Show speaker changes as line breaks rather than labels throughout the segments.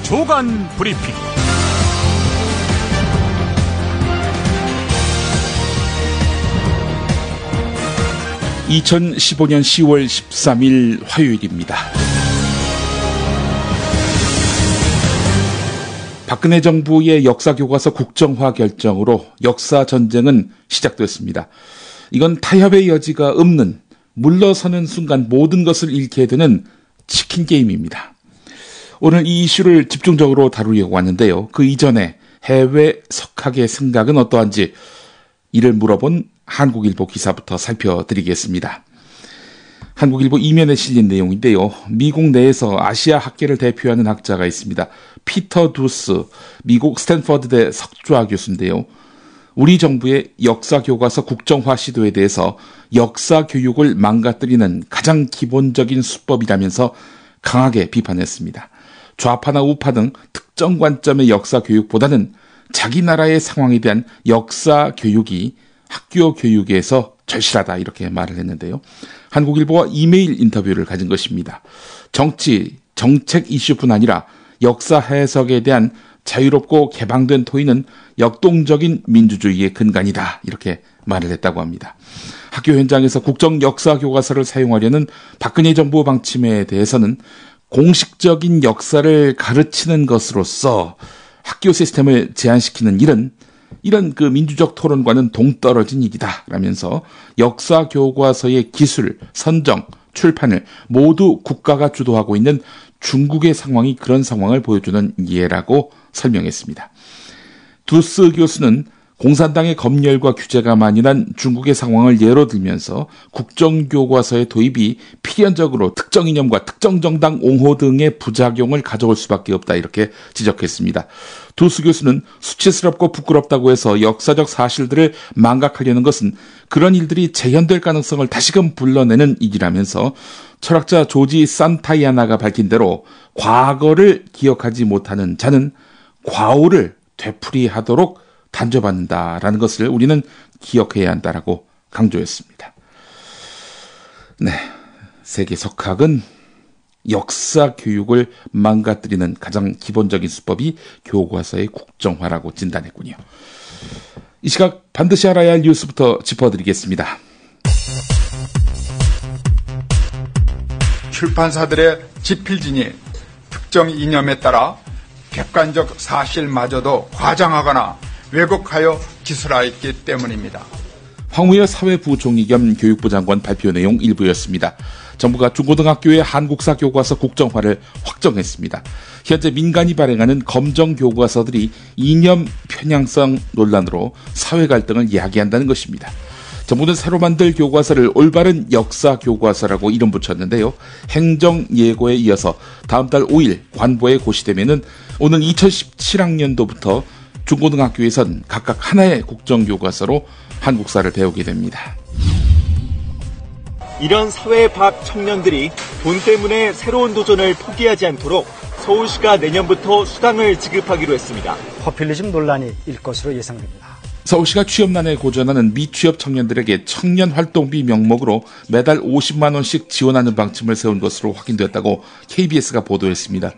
주간 브리핑. 2015년 10월 13일 화요일입니다. 박근혜 정부의 역사교과서 국정화 결정으로 역사전쟁은 시작됐습니다. 이건 타협의 여지가 없는, 물러서는 순간 모든 것을 잃게 되는 치킨 게임입니다. 오늘 이 이슈를 집중적으로 다루려고 하는데요. 그 이전에 해외 석학의 생각은 어떠한지 이를 물어본 한국일보 기사부터 살펴드리겠습니다. 한국일보 이면에 실린 내용인데요. 미국 내에서 아시아 학계를 대표하는 학자가 있습니다. 피터 두스, 미국 스탠퍼드대 석좌 교수인데요. 우리 정부의 역사교과서 국정화 시도에 대해서 역사 교육을 망가뜨리는 가장 기본적인 수법이라면서 강하게 비판했습니다. 좌파나 우파 등 특정 관점의 역사 교육보다는 자기 나라의 상황에 대한 역사 교육이 학교 교육에서 절실하다, 이렇게 말을 했는데요. 한국일보와 이메일 인터뷰를 가진 것입니다. 정치, 정책 이슈뿐 아니라 역사 해석에 대한 자유롭고 개방된 토의는 역동적인 민주주의의 근간이다, 이렇게 말을 했다고 합니다. 학교 현장에서 국정 역사 교과서를 사용하려는 박근혜 정부 방침에 대해서는 공식적인 역사를 가르치는 것으로서 학교 시스템을 제한시키는 이런 그 민주적 토론과는 동떨어진 일이다 라면서 역사 교과서의 기술, 선정, 출판을 모두 국가가 주도하고 있는 중국의 상황이 그런 상황을 보여주는 예라고 설명했습니다. 두스 교수는 공산당의 검열과 규제가 만연한 중국의 상황을 예로 들면서 국정교과서의 도입이 필연적으로 특정 이념과 특정 정당 옹호 등의 부작용을 가져올 수밖에 없다, 이렇게 지적했습니다. 두스 교수는 수치스럽고 부끄럽다고 해서 역사적 사실들을 망각하려는 것은 그런 일들이 재현될 가능성을 다시금 불러내는 일이라면서 철학자 조지 산타야나가 밝힌 대로 과거를 기억하지 못하는 자는 과오를 되풀이하도록 단죄받는다라는 것을 우리는 기억해야 한다라고 강조했습니다. 네, 세계 석학은 역사 교육을 망가뜨리는 가장 기본적인 수법이 교과서의 국정화라고 진단했군요. 이 시각 반드시 알아야 할 뉴스부터 짚어드리겠습니다.
출판사들의 집필진이 특정 이념에 따라 객관적 사실마저도 과장하거나 왜곡하여 기술화했기 때문입니다.
황우여 사회부총리 겸 교육부 장관 발표 내용 일부였습니다. 정부가 중고등학교의 한국사 교과서 국정화를 확정했습니다. 현재 민간이 발행하는 검정 교과서들이 이념 편향성 논란으로 사회 갈등을 야기한다는 것입니다. 정부는 새로 만들 교과서를 올바른 역사 교과서라고 이름 붙였는데요. 행정 예고에 이어서 다음 달 5일 관보에 고시되면은 오는 2017학년도부터 중고등학교에선 각각 하나의 국정교과서로 한국사를 배우게 됩니다.
이런 사회 밖 청년들이 돈 때문에 새로운 도전을 포기하지 않도록 서울시가 내년부터 수당을 지급하기로 했습니다.
포퓰리즘 논란이 일 것으로 예상됩니다.
서울시가 취업난에 고전하는 미취업 청년들에게 청년활동비 명목으로 매달 50만 원씩 지원하는 방침을 세운 것으로 확인됐다고 KBS가 보도했습니다.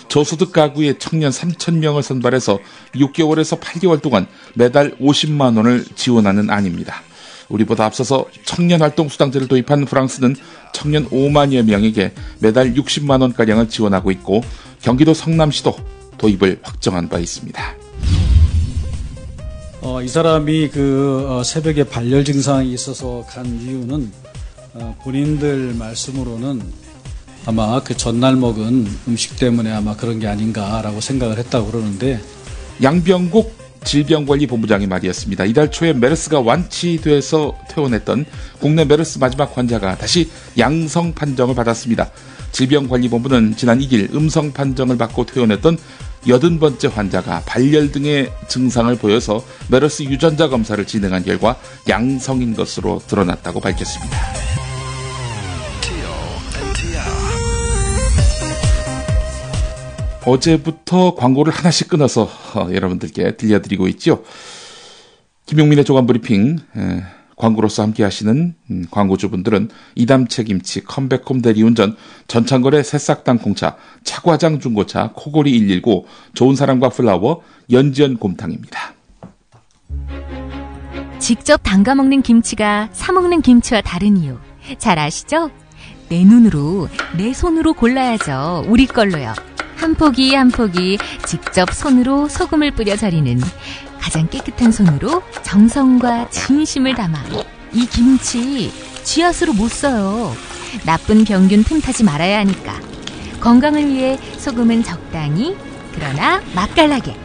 저소득 가구의 청년 3,000명을 선발해서 6개월에서 8개월 동안 매달 50만 원을 지원하는 안입니다. 우리보다 앞서서 청년활동수당제를 도입한 프랑스는 청년 5만여 명에게 매달 60만 원가량을 지원하고 있고 경기도 성남시도 도입을 확정한 바 있습니다.
이 사람이 새벽에 발열 증상이 있어서 간 이유는 본인들 말씀으로는 아마 그 전날 먹은 음식 때문에 아마 그런 게 아닌가라고 생각을 했다고 그러는데,
양병국 질병관리본부장의 말이었습니다. 이달 초에 메르스가 완치돼서 퇴원했던 국내 메르스 마지막 환자가 다시 양성 판정을 받았습니다. 질병관리본부는 지난 2일 음성 판정을 받고 퇴원했던 80번째 환자가 발열 등의 증상을 보여서 메르스 유전자 검사를 진행한 결과 양성인 것으로 드러났다고 밝혔습니다. 어제부터 광고를 하나씩 끊어서 여러분들께 들려드리고 있죠. 김용민의 조간브리핑, 광고로서 함께 하시는 광고주분들은 이담채 김치, 컴백홈 대리운전, 전창걸의 새싹 땅콩차, 차과장 중고차, 코골이 119, 좋은 사람과 플라워, 연지연 곰탕입니다.
직접 담가 먹는 김치가 사 먹는 김치와 다른 이유 잘 아시죠? 내 눈으로, 내 손으로 골라야죠. 우리 걸로요. 한 포기 한 포기 직접 손으로 소금을 뿌려 절이는 가장 깨끗한 손으로 정성과 진심을 담아 이 김치 쥐앗으로 못 써요. 나쁜 병균 틈타지 말아야 하니까. 건강을 위해 소금은 적당히, 그러나 맛깔나게.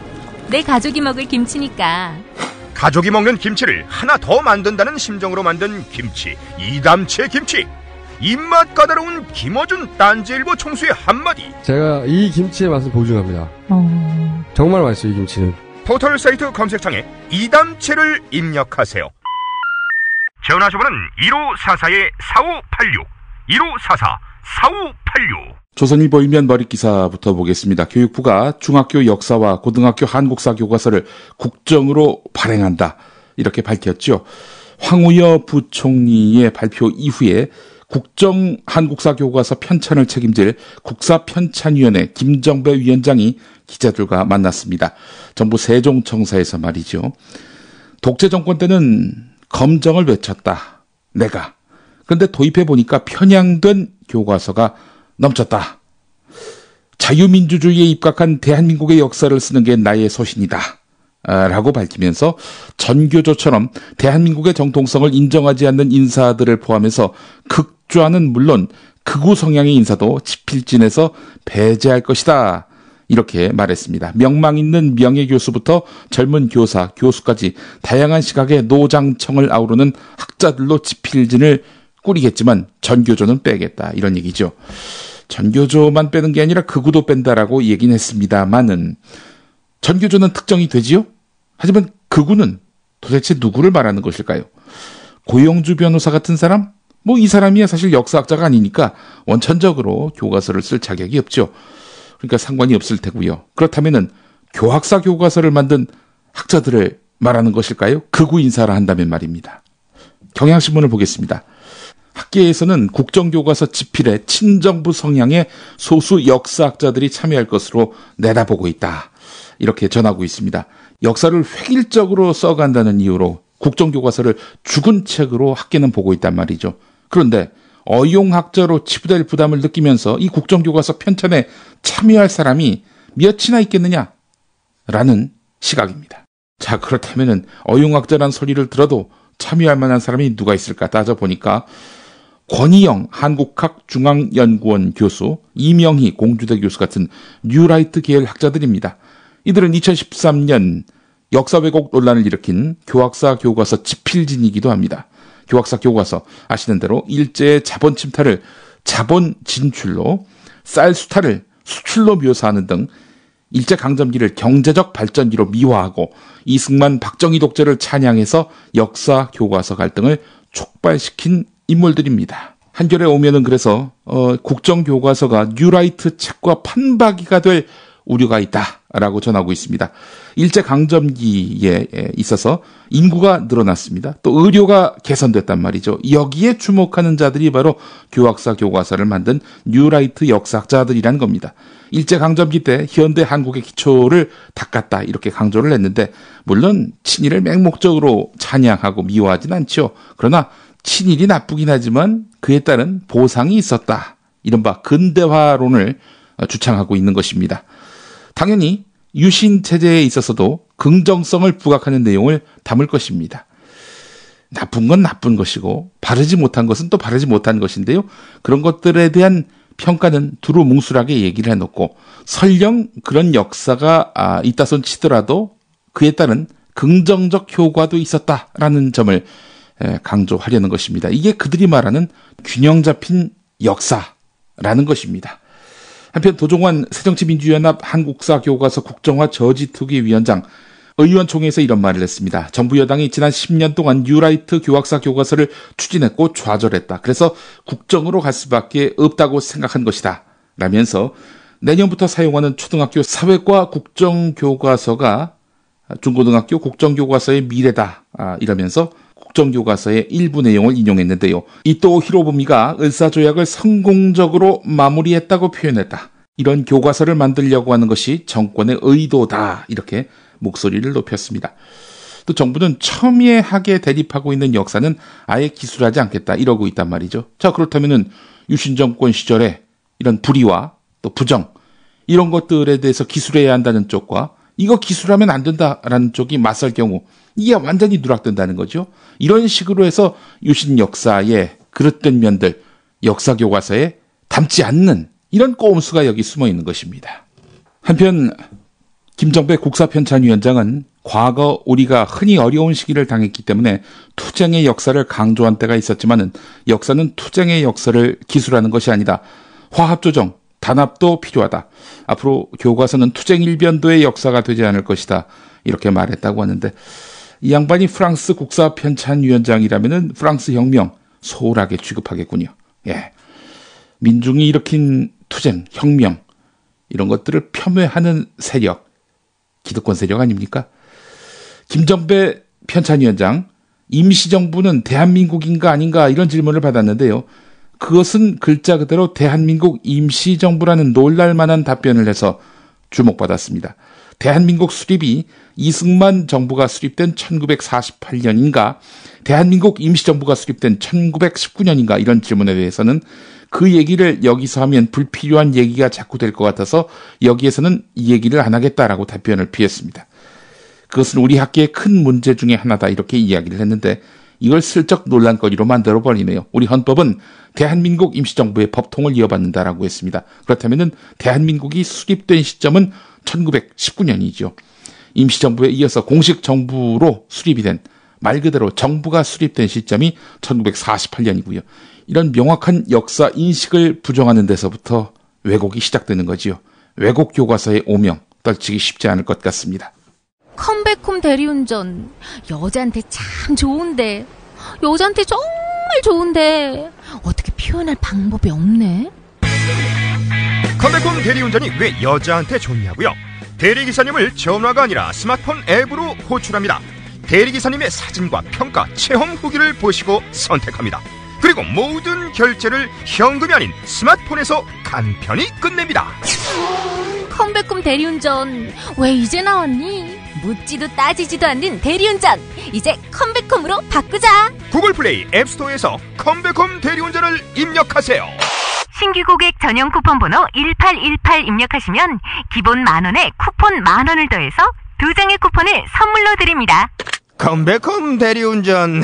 내 가족이 먹을 김치니까.
가족이 먹는 김치를 하나 더 만든다는 심정으로 만든 김치, 이담채 김치. 입맛 까다로운 김어준 딴지일보 총수의 한마디.
제가 이 김치의 맛을 보증합니다. 정말 맛있어요, 이 김치는.
포털 사이트 검색창에 이담채를 입력하세요. 전화주문은 1544-4586, 1544-4586.
조선일보 일면 머릿 기사부터 보겠습니다. 교육부가 중학교 역사와 고등학교 한국사 교과서를 국정으로 발행한다, 이렇게 밝혔죠. 황우여 부총리의 발표 이후에 국정 한국사 교과서 편찬을 책임질 국사편찬위원회 김정배 위원장이 기자들과 만났습니다. 정부 세종청사에서 말이죠. 독재 정권 때는 검정을 외쳤다, 내가. 그런데 도입해보니까 편향된 교과서가 넘쳤다. 자유민주주의에 입각한 대한민국의 역사를 쓰는 게 나의 소신이다, 라고 밝히면서 전교조처럼 대한민국의 정통성을 인정하지 않는 인사들을 포함해서 극좌는 물론 극우 성향의 인사도 지필진에서 배제할 것이다, 이렇게 말했습니다. 명망 있는 명예교수부터 젊은 교사, 교수까지 다양한 시각의 노장청을 아우르는 학자들로 지필진을 꾸리겠지만 전교조는 빼겠다, 이런 얘기죠. 전교조만 빼는 게 아니라 극우도 뺀다라고 얘기는 했습니다만은 전교조는 특정이 되지요? 하지만 극우는 도대체 누구를 말하는 것일까요? 고영주 변호사 같은 사람? 이 사람이야 사실 역사학자가 아니니까 원천적으로 교과서를 쓸 자격이 없죠. 그러니까 상관이 없을 테고요. 그렇다면은 교학사 교과서를 만든 학자들을 말하는 것일까요? 극우 인사라 한다면 말입니다. 경향신문을 보겠습니다. 학계에서는 국정교과서 집필에 친정부 성향의 소수 역사학자들이 참여할 것으로 내다보고 있다, 이렇게 전하고 있습니다. 역사를 획일적으로 써간다는 이유로 국정교과서를 죽은 책으로 학계는 보고 있단 말이죠. 그런데 어용학자로 치부될 부담을 느끼면서 이 국정교과서 편찬에 참여할 사람이 몇이나 있겠느냐? 라는 시각입니다. 자, 그렇다면은 어용학자란 소리를 들어도 참여할 만한 사람이 누가 있을까 따져보니까 권희영 한국학중앙연구원 교수, 이명희 공주대 교수 같은 뉴라이트 계열 학자들입니다. 이들은 2013년 역사 왜곡 논란을 일으킨 교학사 교과서 집필진이기도 합니다. 교학사 교과서 아시는 대로 일제의 자본 침탈을 자본 진출로, 쌀수탈을 수출로 묘사하는 등 일제강점기를 경제적 발전기로 미화하고 이승만 박정희 독재를 찬양해서 역사 교과서 갈등을 촉발시킨 인물들입니다. 한겨레 오면은 그래서 국정교과서가 뉴라이트 책과 판박이가 될 우려가 있다라고 전하고 있습니다. 일제강점기에 있어서 인구가 늘어났습니다. 또 의료가 개선됐단 말이죠. 여기에 주목하는 자들이 바로 교학사 교과서를 만든 뉴라이트 역사학자들이란 겁니다. 일제강점기 때 현대 한국의 기초를 닦았다, 이렇게 강조를 했는데 물론 친일을 맹목적으로 찬양하고 미워하진 않죠. 그러나 친일이 나쁘긴 하지만 그에 따른 보상이 있었다, 이른바 근대화론을 주창하고 있는 것입니다. 당연히 유신 체제에 있어서도 긍정성을 부각하는 내용을 담을 것입니다. 나쁜 건 나쁜 것이고 바르지 못한 것은 또 바르지 못한 것인데요. 그런 것들에 대한 평가는 두루뭉술하게 얘기를 해놓고 설령 그런 역사가 있다 손 치더라도 그에 따른 긍정적 효과도 있었다라는 점을 강조하려는 것입니다. 이게 그들이 말하는 균형 잡힌 역사라는 것입니다. 한편 도종환 새정치민주연합 한국사 교과서 국정화 저지투기 위원장 의원총회에서 이런 말을 했습니다. 정부 여당이 지난 10년 동안 뉴라이트 교학사 교과서를 추진했고 좌절했다. 그래서 국정으로 갈 수밖에 없다고 생각한 것이다, 라면서 내년부터 사용하는 초등학교 사회과 국정교과서가 중고등학교 국정교과서의 미래다, 이러면서 국정교과서의 일부 내용을 인용했는데요. 이토 히로부미가 을사조약을 성공적으로 마무리했다고 표현했다. 이런 교과서를 만들려고 하는 것이 정권의 의도다. 이렇게 목소리를 높였습니다. 또 정부는 첨예하게 대립하고 있는 역사는 아예 기술하지 않겠다. 이러고 있단 말이죠. 자, 그렇다면은 유신 정권 시절에 이런 불의와 또 부정 이런 것들에 대해서 기술해야 한다는 쪽과 이거 기술하면 안 된다라는 쪽이 맞설 경우 이게 완전히 누락된다는 거죠. 이런 식으로 해서 유신 역사의 그릇된 면들 역사 교과서에 담지 않는 이런 꼼수가 여기 숨어 있는 것입니다. 한편 김정배 국사편찬위원장은 과거 우리가 흔히 어려운 시기를 당했기 때문에 투쟁의 역사를 강조한 때가 있었지만은 역사는 투쟁의 역사를 기술하는 것이 아니다. 화합조정, 단합도 필요하다. 앞으로 교과서는 투쟁 일변도의 역사가 되지 않을 것이다. 이렇게 말했다고 하는데 이 양반이 프랑스 국사편찬위원장이라면은 프랑스 혁명 소홀하게 취급하겠군요. 예, 민중이 일으킨 투쟁, 혁명 이런 것들을 폄훼하는 세력, 기득권 세력 아닙니까? 김정배 편찬위원장, 임시정부는 대한민국인가 아닌가 이런 질문을 받았는데요. 그것은 글자 그대로 대한민국 임시정부라는 놀랄만한 답변을 해서 주목받았습니다. 대한민국 수립이 이승만 정부가 수립된 1948년인가 대한민국 임시정부가 수립된 1919년인가 이런 질문에 대해서는 그 얘기를 여기서 하면 불필요한 얘기가 자꾸 될 것 같아서 여기에서는 이 얘기를 안 하겠다라고 답변을 피했습니다. 그것은 우리 학계의 큰 문제 중에 하나다 이렇게 이야기를 했는데 이걸 슬쩍 논란거리로 만들어버리네요. 우리 헌법은 대한민국 임시정부의 법통을 이어받는다라고 했습니다. 그렇다면 대한민국이 수립된 시점은 1919년이죠. 임시정부에 이어서 공식 정부로 수립이 된 말 그대로 정부가 수립된 시점이 1948년이고요. 이런 명확한 역사 인식을 부정하는 데서부터 왜곡이 시작되는 거지요. 왜곡 교과서의 오명 떨치기 쉽지 않을 것 같습니다.
컴백홈 대리운전 여자한테 참 좋은데 여자한테 정말 좋은데 어떻게 표현할 방법이 없네.
컴백홈 대리운전이 왜 여자한테 좋냐고요? 대리기사님을 전화가 아니라 스마트폰 앱으로 호출합니다. 대리기사님의 사진과 평가, 체험 후기를 보시고 선택합니다. 그리고 모든 결제를 현금이 아닌 스마트폰에서 간편히 끝냅니다.
컴백홈 대리운전 왜 이제 나왔니? 묻지도 따지지도 않는 대리운전 이제 컴백홈으로 바꾸자.
구글 플레이 앱스토어에서 컴백홈 대리운전을 입력하세요.
신규 고객 전용 쿠폰 번호 1818 입력하시면 기본 10,000원에 쿠폰 10,000원을 더해서 2장의 쿠폰을 선물로 드립니다.
컴백홈 대리운전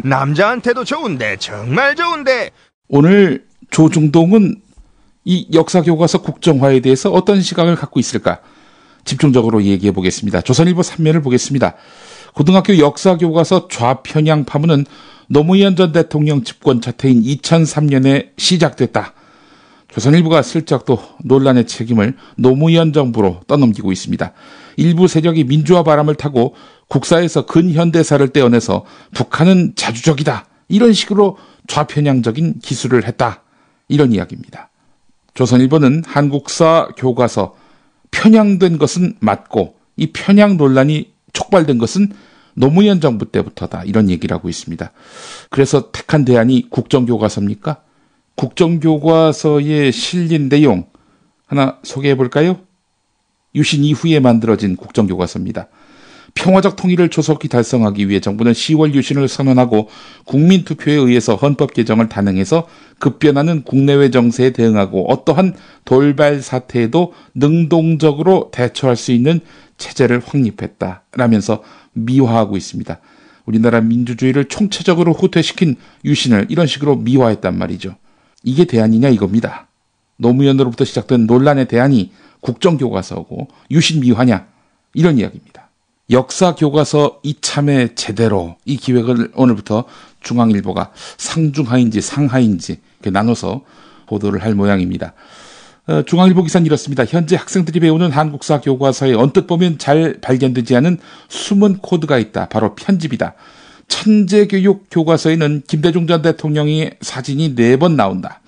남자한테도 좋은데 정말 좋은데.
오늘 조중동은 이 역사교과서 국정화에 대해서 어떤 시각을 갖고 있을까? 집중적으로 얘기해 보겠습니다. 조선일보 3면을 보겠습니다. 고등학교 역사교과서 좌편향 파문은 노무현 전 대통령 집권 차태인 2003년에 시작됐다. 조선일보가 슬쩍 또 논란의 책임을 노무현 정부로 떠넘기고 있습니다. 일부 세력이 민주화 바람을 타고 국사에서 근현대사를 떼어내서 북한은 자주적이다. 이런 식으로 좌편향적인 기술을 했다. 이런 이야기입니다. 조선일보는 한국사 교과서 편향된 것은 맞고 이 편향 논란이 촉발된 것은 노무현 정부 때부터다. 이런 얘기를 하고 있습니다. 그래서 택한 대안이 국정교과서입니까? 국정교과서에 실린 내용 하나 소개해 볼까요? 유신 이후에 만들어진 국정교과서입니다. 평화적 통일을 조속히 달성하기 위해 정부는 10월 유신을 선언하고 국민투표에 의해서 헌법 개정을 단행해서 급변하는 국내외 정세에 대응하고 어떠한 돌발 사태에도 능동적으로 대처할 수 있는 체제를 확립했다라면서 미화하고 있습니다. 우리나라 민주주의를 총체적으로 후퇴시킨 유신을 이런 식으로 미화했단 말이죠. 이게 대안이냐 이겁니다. 노무현으로부터 시작된 논란의 대안이 국정교과서고 유신 미화냐 이런 이야기입니다. 역사교과서 이참에 제대로 이 기획을 오늘부터 중앙일보가 상중하인지 상하인지 이렇게 나눠서 보도를 할 모양입니다. 중앙일보 기사는 이렇습니다. 현재 학생들이 배우는 한국사 교과서에 언뜻 보면 잘 발견되지 않은 숨은 코드가 있다. 바로 편집이다. 천재교육 교과서에는 김대중 전 대통령의 사진이 4번 나온다.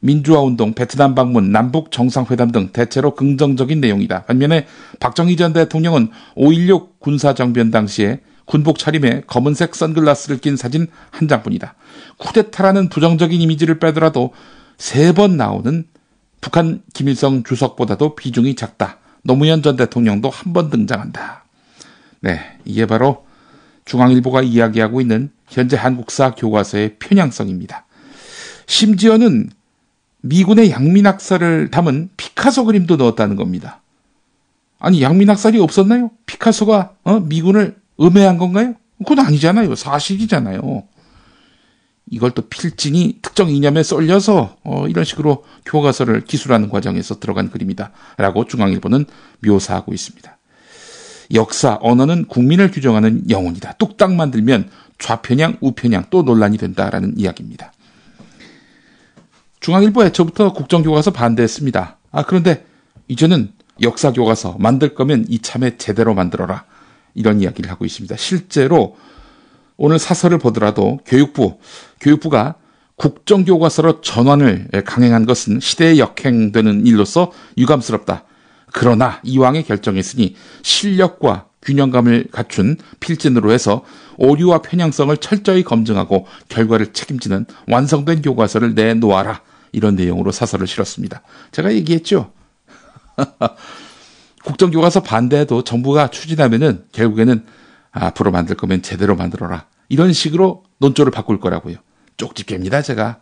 민주화운동, 베트남 방문, 남북 정상회담 등 대체로 긍정적인 내용이다. 반면에 박정희 전 대통령은 5.16 군사정변 당시에 군복 차림에 검은색 선글라스를 낀 사진 한 장뿐이다. 쿠데타라는 부정적인 이미지를 빼더라도 3번 나오는 북한 김일성 주석보다도 비중이 작다. 노무현 전 대통령도 한 번 등장한다. 네, 이게 바로 중앙일보가 이야기하고 있는 현재 한국사 교과서의 편향성입니다. 심지어는 미군의 양민학살을 담은 피카소 그림도 넣었다는 겁니다. 아니, 양민학살이 없었나요? 피카소가 미군을 음해한 건가요? 그건 아니잖아요. 사실이잖아요. 이걸 또 필진이 특정 이념에 쏠려서 이런 식으로 교과서를 기술하는 과정에서 들어간 그림이다 라고 중앙일보는 묘사하고 있습니다. 역사, 언어는 국민을 규정하는 영혼이다. 뚝딱 만들면 좌편향, 우편향 또 논란이 된다라는 이야기입니다. 중앙일보 애초부터 국정교과서 반대했습니다. 그런데 이제는 역사교과서 만들 거면 이참에 제대로 만들어라. 이런 이야기를 하고 있습니다. 실제로 오늘 사설을 보더라도 교육부가 국정교과서로 전환을 강행한 것은 시대에 역행되는 일로서 유감스럽다. 그러나 이왕에 결정했으니 실력과 균형감을 갖춘 필진으로 해서 오류와 편향성을 철저히 검증하고 결과를 책임지는 완성된 교과서를 내놓아라. 이런 내용으로 사설을 실었습니다. 제가 얘기했죠. 국정교과서 반대해도 정부가 추진하면은 결국에는 앞으로 만들 거면 제대로 만들어라. 이런 식으로 논조를 바꿀 거라고요. 쪽집게입니다, 제가.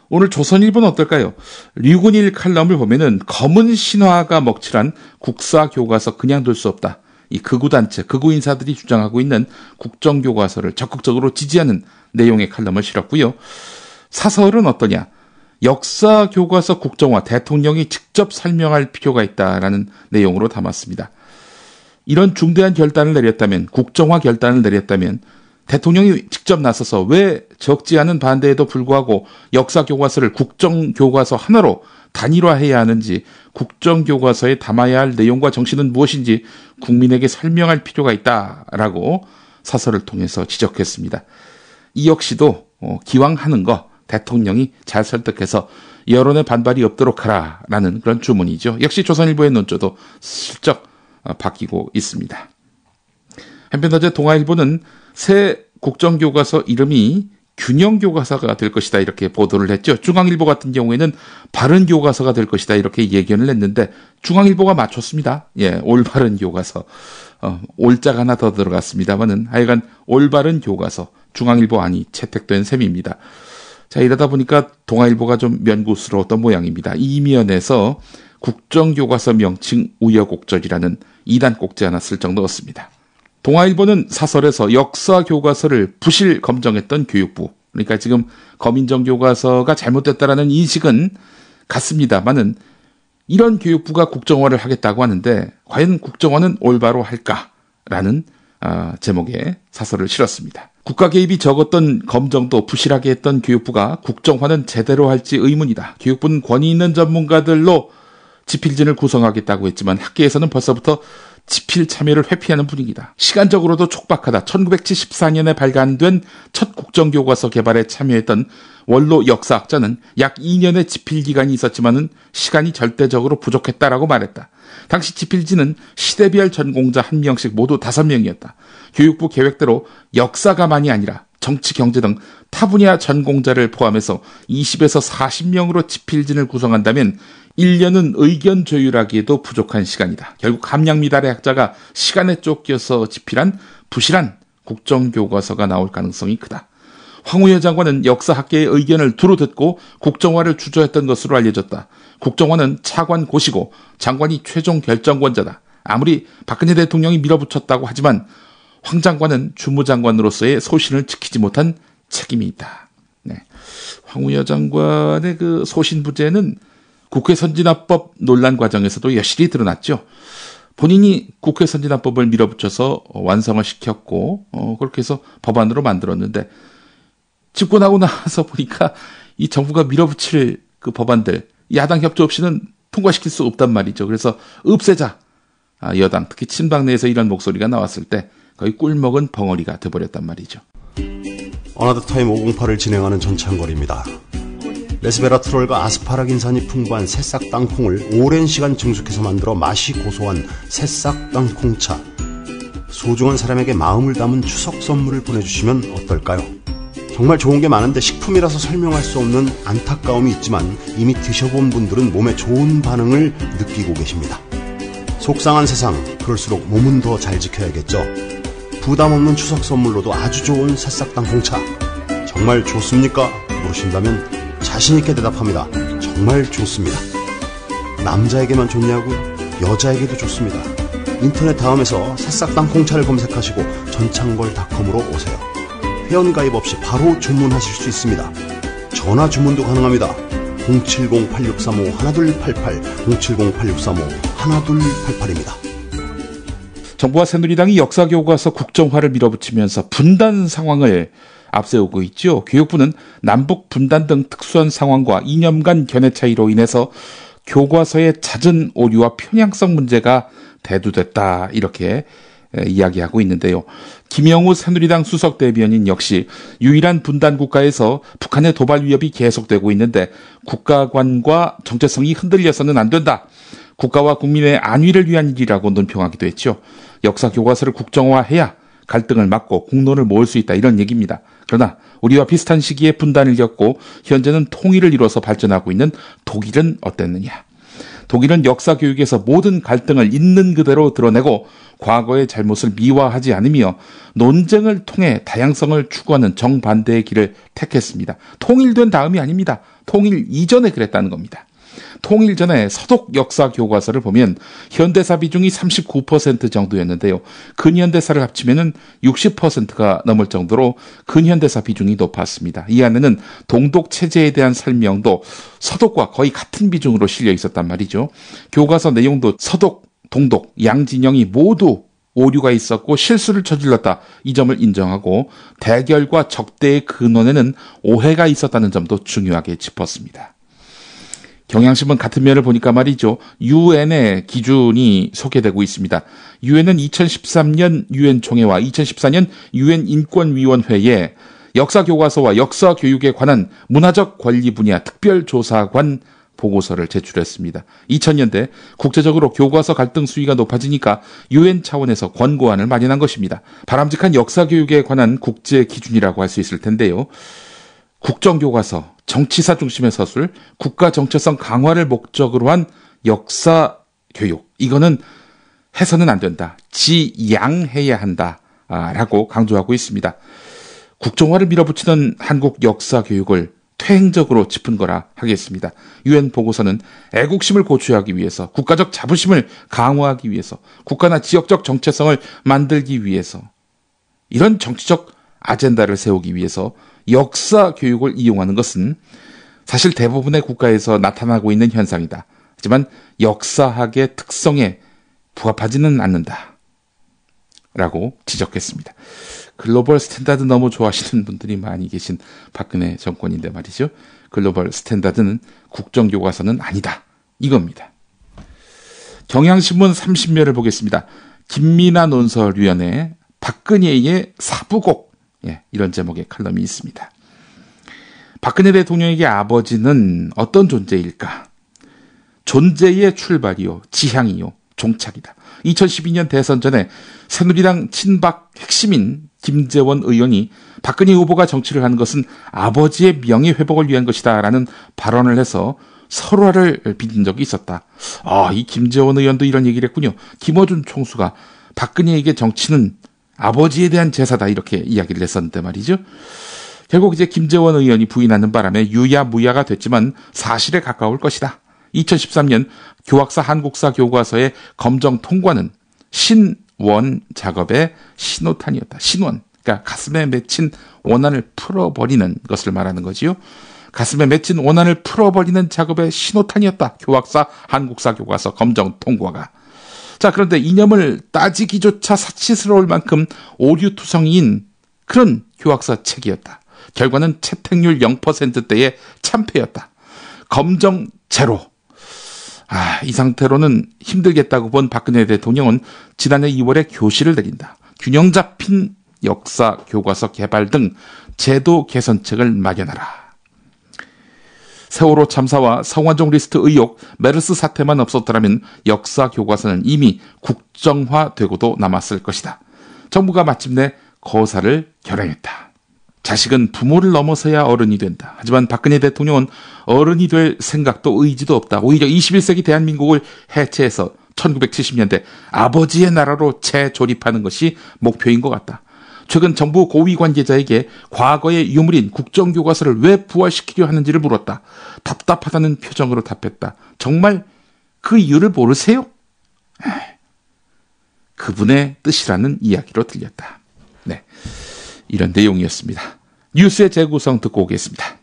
오늘 조선일보는 어떨까요? 류근일 칼럼을 보면은 검은 신화가 먹칠한 국사교과서 그냥 둘 수 없다. 이 극우단체, 극우 인사들이 주장하고 있는 국정교과서를 적극적으로 지지하는 내용의 칼럼을 실었고요. 사설은 어떠냐? 역사교과서 국정화, 대통령이 직접 설명할 필요가 있다라는 내용으로 담았습니다. 이런 중대한 결단을 내렸다면, 국정화 결단을 내렸다면 대통령이 직접 나서서 왜 적지 않은 반대에도 불구하고 역사교과서를 국정교과서 하나로 단일화해야 하는지, 국정교과서에 담아야 할 내용과 정신은 무엇인지 국민에게 설명할 필요가 있다라고 사설을 통해서 지적했습니다. 이 역시도 기왕 하는 거 대통령이 잘 설득해서 여론의 반발이 없도록 하라라는 그런 주문이죠. 역시 조선일보의 논조도 슬쩍 바뀌고 있습니다. 한편 어제 동아일보는 새 국정교과서 이름이 균형교과서가 될 것이다 이렇게 보도를 했죠. 중앙일보 같은 경우에는 바른교과서가 될 것이다 이렇게 예견을 했는데 중앙일보가 맞췄습니다. 예, 올바른 교과서. 올자가 하나 더 들어갔습니다만은 하여간 올바른 교과서. 중앙일보 안이 채택된 셈입니다. 자, 이러다 보니까 동아일보가 좀 면구스러웠던 모양입니다. 이면에서 국정교과서 명칭 우여곡절이라는 2단 꼭지 하나 슬쩍 넣었습니다. 동아일보는 사설에서 역사교과서를 부실 검정했던 교육부, 그러니까 지금 검인정 교과서가 잘못됐다라는 인식은 같습니다만은 이런 교육부가 국정화를 하겠다고 하는데 과연 국정화는 올바로 할까라는 제목의 사설을 실었습니다. 국가 개입이 적었던 검정도 부실하게 했던 교육부가 국정화는 제대로 할지 의문이다. 교육부는 권위 있는 전문가들로 지필진을 구성하겠다고 했지만 학계에서는 벌써부터 지필 참여를 회피하는 분위기다. 시간적으로도 촉박하다. 1974년에 발간된 첫 국정교과서 개발에 참여했던 원로 역사학자는 약 2년의 지필 기간이 있었지만은 시간이 절대적으로 부족했다라고 말했다. 당시 지필진은 시대별 전공자 1명씩 모두 5명이었다. 교육부 계획대로 역사가만이 아니라 정치, 경제 등 타분야 전공자를 포함해서 20에서 40명으로 지필진을 구성한다면 1년은 의견 조율하기에도 부족한 시간이다. 결국 함량미달의 학자가 시간에 쫓겨서 지필한 부실한 국정교과서가 나올 가능성이 크다. 황우여 장관은 역사학계의 의견을 두루 듣고 국정화를 주저했던 것으로 알려졌다. 국정화는 차관 고시고 장관이 최종 결정권자다. 아무리 박근혜 대통령이 밀어붙였다고 하지만 황 장관은 주무장관으로서의 소신을 지키지 못한 책임이 있다. 네. 황우여 장관의 그 소신부재는 국회 선진화법 논란 과정에서도 여실히 드러났죠. 본인이 국회 선진화법을 밀어붙여서 완성을 시켰고 그렇게 해서 법안으로 만들었는데 집권하고 나서 보니까 이 정부가 밀어붙일 그 법안들 야당 협조 없이는 통과시킬 수 없단 말이죠. 그래서 없애자. 여당 특히 친박 내에서 이런 목소리가 나왔을 때 거의 꿀먹은 벙어리가 돼버렸단 말이죠.
어나더타임 508을 진행하는 전창걸입니다. 레스베라트롤과 아스파라긴산이 풍부한 새싹 땅콩을 오랜 시간 증숙해서 만들어 맛이 고소한 새싹 땅콩차. 소중한 사람에게 마음을 담은 추석 선물을 보내주시면 어떨까요? 정말 좋은 게 많은데 식품이라서 설명할 수 없는 안타까움이 있지만 이미 드셔본 분들은 몸에 좋은 반응을 느끼고 계십니다. 속상한 세상, 그럴수록 몸은 더 잘 지켜야겠죠. 부담 없는 추석 선물로도 아주 좋은 새싹당 홍차. 정말 좋습니까? 물으신다면 자신 있게 대답합니다. 정말 좋습니다. 남자에게만 좋냐고요? 여자에게도 좋습니다. 인터넷 다음에서 새싹당 홍차를 검색하시고 전창걸닷컴으로 오세요. 회원가입 없이 바로 주문하실 수 있습니다. 전화 주문도 가능합니다. 070-8635-1288, 070-8635-1288입니다.
정부와 새누리당이 역사교과서 국정화를 밀어붙이면서 분단 상황을 앞세우고 있죠. 교육부는 남북 분단 등 특수한 상황과 이념간 견해 차이로 인해서 교과서의 잦은 오류와 편향성 문제가 대두됐다, 이렇게 이야기하고 있는데요. 김영우 새누리당 수석 대변인 역시 유일한 분단 국가에서 북한의 도발 위협이 계속되고 있는데 국가관과 정체성이 흔들려서는 안 된다. 국가와 국민의 안위를 위한 일이라고 논평하기도 했죠. 역사 교과서를 국정화해야 갈등을 막고 공론을 모을 수 있다, 이런 얘기입니다. 그러나 우리와 비슷한 시기에 분단을 겪고 현재는 통일을 이뤄서 발전하고 있는 독일은 어땠느냐. 독일은 역사 교육에서 모든 갈등을 있는 그대로 드러내고 과거의 잘못을 미화하지 않으며 논쟁을 통해 다양성을 추구하는 정반대의 길을 택했습니다. 통일된 다음이 아닙니다. 통일 이전에 그랬다는 겁니다. 통일 전에 서독 역사 교과서를 보면 현대사 비중이 39% 정도였는데요. 근현대사를 합치면 60%가 넘을 정도로 근현대사 비중이 높았습니다. 이 안에는 동독 체제에 대한 설명도 서독과 거의 같은 비중으로 실려 있었단 말이죠. 교과서 내용도 서독, 동독, 양진영이 모두 오류가 있었고 실수를 저질렀다, 이 점을 인정하고 대결과 적대의 근원에는 오해가 있었다는 점도 중요하게 짚었습니다. 경향신문 같은 면을 보니까 말이죠. 유엔의 기준이 소개되고 있습니다. 유엔은 2013년 유엔 총회와 2014년 유엔 인권위원회에 역사교과서와 역사교육에 관한 문화적 권리 분야 특별조사관 보고서를 제출했습니다. 2000년대 국제적으로 교과서 갈등 수위가 높아지니까 유엔 차원에서 권고안을 마련한 것입니다. 바람직한 역사교육에 관한 국제 기준이라고 할 수 있을 텐데요. 국정교과서, 정치사 중심의 서술, 국가 정체성 강화를 목적으로 한 역사교육, 이거는 해서는 안 된다, 지양해야 한다라고 강조하고 있습니다. 국정화를 밀어붙이는 한국 역사교육을 퇴행적으로 짚은 거라 하겠습니다. 유엔 보고서는 애국심을 고취하기 위해서, 국가적 자부심을 강화하기 위해서, 국가나 지역적 정체성을 만들기 위해서, 이런 정치적 아젠다를 세우기 위해서 역사 교육을 이용하는 것은 사실 대부분의 국가에서 나타나고 있는 현상이다. 하지만 역사학의 특성에 부합하지는 않는다, 라고 지적했습니다. 글로벌 스탠다드 너무 좋아하시는 분들이 많이 계신 박근혜 정권인데 말이죠. 글로벌 스탠다드는 국정교과서는 아니다, 이겁니다. 경향신문 30면을 보겠습니다. 김민아 논설위원회 박근혜의 사부곡, 이런 제목의 칼럼이 있습니다. 박근혜 대통령에게 아버지는 어떤 존재일까? 존재의 출발이요, 지향이요, 종착이다. 2012년 대선 전에 새누리당 친박 핵심인 김재원 의원이 박근혜 후보가 정치를 하는 것은 아버지의 명예 회복을 위한 것이다 라는 발언을 해서 설화를 빚은 적이 있었다. 이 김재원 의원도 이런 얘기를 했군요. 김어준 총수가 박근혜에게 정치는 아버지에 대한 제사다, 이렇게 이야기를 했었는데 말이죠. 결국 이제 김재원 의원이 부인하는 바람에 유야무야가 됐지만 사실에 가까울 것이다. 2013년 교학사 한국사 교과서의 검정 통과는 신원 작업의 신호탄이었다. 신원, 그러니까 가슴에 맺힌 원한을 풀어버리는 것을 말하는 거지요. 가슴에 맺힌 원한을 풀어버리는 작업의 신호탄이었다. 교학사 한국사 교과서 검정 통과가. 자, 그런데 이념을 따지기조차 사치스러울 만큼 오류투성이인 그런 교학사 책이었다. 결과는 채택률 0%대의 참패였다. 검정 제로. 이 상태로는 힘들겠다고 본 박근혜 대통령은 지난해 2월에 교시를 내린다. 균형 잡힌 역사 교과서 개발 등 제도 개선책을 마련하라. 세월호 참사와 성완종 리스트 의혹, 메르스 사태만 없었더라면 역사 교과서는 이미 국정화되고도 남았을 것이다. 정부가 마침내 거사를 결행했다. 자식은 부모를 넘어서야 어른이 된다. 하지만 박근혜 대통령은 어른이 될 생각도 의지도 없다. 오히려 21세기 대한민국을 해체해서 1970년대 아버지의 나라로 재조립하는 것이 목표인 것 같다. 최근 정부 고위 관계자에게 과거의 유물인 국정교과서를 왜 부활시키려 하는지를 물었다. 답답하다는 표정으로 답했다. 정말 그 이유를 모르세요? 그분의 뜻이라는 이야기로 들렸다. 네, 이런 내용이었습니다. 뉴스의 재구성 듣고 오겠습니다.